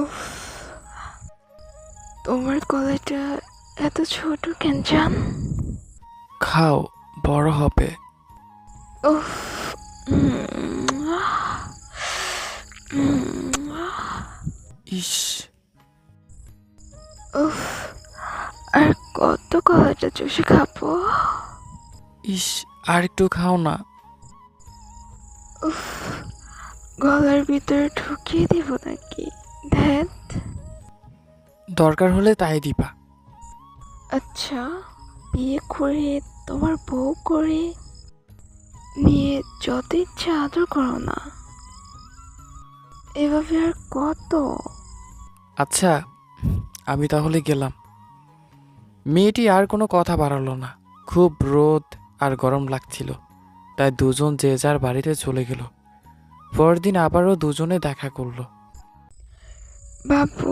উফ, তোমার গলাটা এত ছোট কেন জান? খাও, বড় হবে। উফ, উম, উম, ইস। উফ, আর কত গলাটা চষে খাবো? ইস, আর একটু খাও না। উফ, গলার ভিতরে ঢুকিয়ে দিব নাকি? ধ্যাত। দরকার হলে তাই দিবা। আচ্ছা, বিয়ে করে তোমার বউ করে নিয়ে যত ইচ্ছা আদর করো না। এভাবে আর কত? আচ্ছা, আমি তাহলে গেলাম। মেয়েটি আর কোনো কথা বাড়ালো না। খুব রোদ আর গরম লাগছিল, তাই দুজন যে যার বাড়িতে চলে গেল। পরদিন আবারও দুজনে দেখা করলো। বাবু,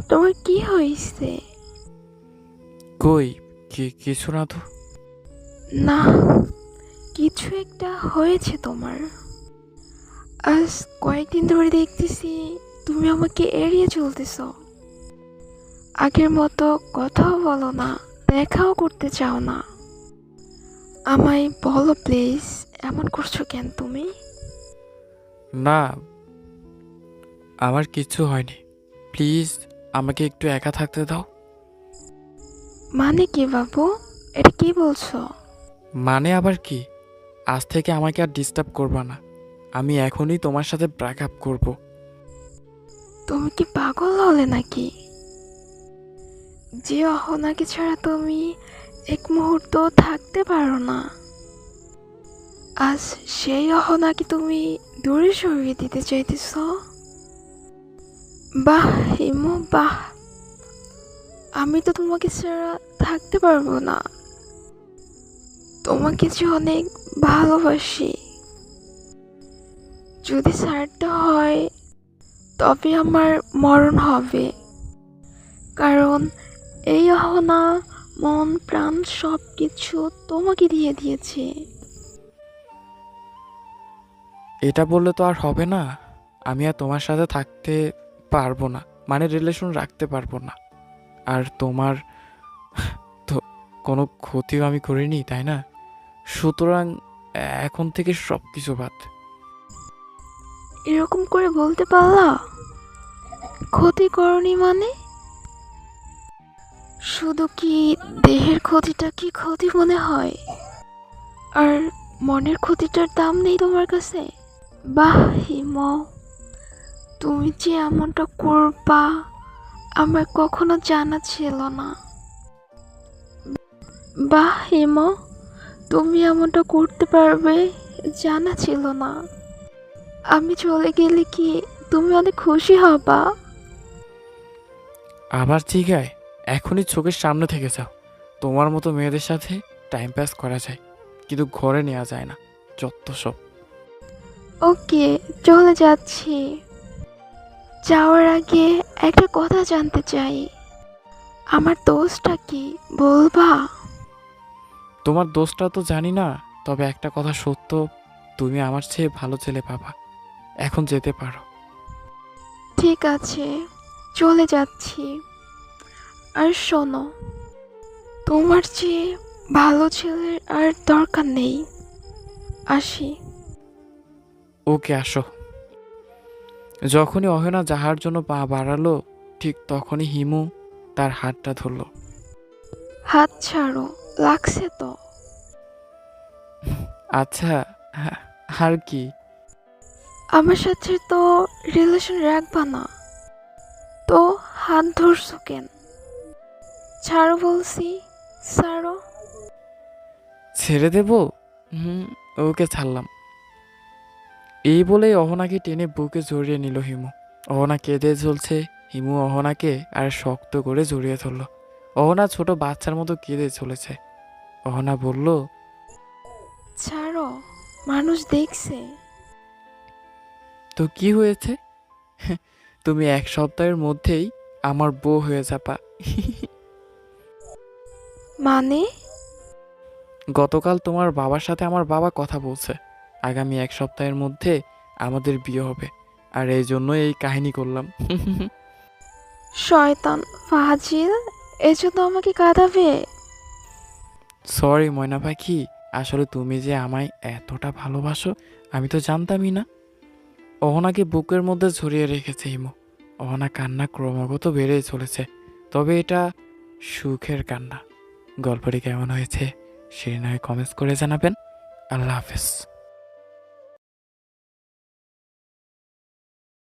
তোমার কি হয়েছে? কই, কিছু না তো। না, কিছু একটা হয়েছে তোমার। আজ কয়েকদিন ধরে দেখতেছি তুমি আমাকে এড়িয়ে চলতেছ। আগের মতো কথাও বলো না, দেখাও করতে চাও না। আমায় বলো প্লিজ, এমন করছো কেন তুমি? না, আমার কিচ্ছু হয়নি। প্লিজ, আমাকে একটু একা থাকতে দাও। মানে কি বাবু, এটা কি বলছো? মানে আবার কি? আজ থেকে আমাকে আর ডিস্টার্ব করবা না। আমি এখনই তোমার সাথে ব্রেকআপ করব। তুমি কি পাগল হলে নাকি? যে অহনাকে ছাড়া তুমি এক মুহূর্ত থাকতে পারো না, আজ সেই অহনাকে তুমি দূরে সরিয়ে দিতে চাইতেছ? বাহ হিমু, বাহ। আমি তো তোমাকে ছাড়া থাকতে পারবো না। তোমাকে যে অনেক ভালোবাসি। যদি ছাড়তে হয় তবে আমার মরণ হবে, কারণ এই অহনা মন প্রাণ সব কিছু তোমাকে দিয়ে দিয়েছে। এটা বললে তো আর হবে না। আমি আর তোমার সাথে থাকতে পারবো না, মানে রিলেশন রাখতে পারবো না। আর তোমার তো কোনো ক্ষতিও আমি করিনি, তাই না? সুতরাং এখন থেকে সব কিছু বাদ। এরকম করে বলতে পারলা? ক্ষতি করনি মানে? শুধু কি দেহের ক্ষতিটা কি ক্ষতি মনে হয়, আর মনের ক্ষতিটার দাম নেই তোমার কাছে? বাহ হিম, তুমি যে এমনটা করবা আমার কখনো জানা ছিল না। বাহ হিম, তুমি এমনটা করতে পারবে জানা ছিল না। আমি চলে গেলে কি তুমি অনেক খুশি হবা? আবার জিগায়? এখনই চোখের সামনে থেকে যাও। তোমার মতো মেয়েদের সাথে টাইম পাস করা যায়, কিন্তু ঘরে নেওয়া যায় না। যত সব। ওকে, চলে যাচ্ছি। যাওয়ার আগে একটা কথা জানতে চাই, আমার দোষটা কি বলবা? তোমার দোষটা তো জানি না, তবে একটা কথা সত্য, তুমি আমার চেয়ে ভালো ছেলে পাবা। এখন যেতে পারো। ঠিক আছে, চলে যাচ্ছি। আর শোনো, তোমার চেয়ে ভালো ছেলের আর দরকার নেই। আসি। ওকে, আসো। যখনই অহনা যাহার জন্য পা বাড়ালো, ঠিক তখনই হিমু তার হাতটা ধরলো। হাত ছাড়ো, লাগছে তো। আচ্ছা, আর কি? আমার সাথে তো রিলেশন রাখবা না, তো হাত ধরছো কেন? ছাড়ো বলছি, ছাড়ো। ছেড়ে দেব? হুম, ওকে ছাড়লাম। এই বলেই অহনাকে টেনে বুকে জড়িয়ে নিল হিমু। অহনা কেঁদে চলছে। হিমু অহনাকে আর শক্ত করে জড়িয়ে ধরল। অহনা ছোট বাচ্চার মতো কেঁদে চলেছে। অহনা বলল, ছাড়ো, মানুষ দেখছে। তো কি হয়েছে? তুমি এক সপ্তাহের মধ্যেই আমার বউ হয়ে যাবা। মানে? গতকাল তোমার বাবার সাথে আমার বাবা কথা বলছে। আগামী এক সপ্তাহের মধ্যে আমাদের বিয়ে হবে। আর এই জন্যই এই কাহিনী করলাম। শয়তান ফাজিল, এজন্য আমাকে কাঁদাবে? সরি ময়না পাখি, আসলে তুমি যে আমায় এতটা ভালোবাসো আমি তো জানতামই না। অহনাকে বুকের মধ্যে জড়িয়ে রেখেছে হিমু। অহনা কান্না ক্রমাগত বেড়েই চলেছে, তবে এটা সুখের কান্না। গল্পটি কেমন হয়েছে সে নয় কমেন্টস করে জানাবেন। আল্লাহ হাফেজ।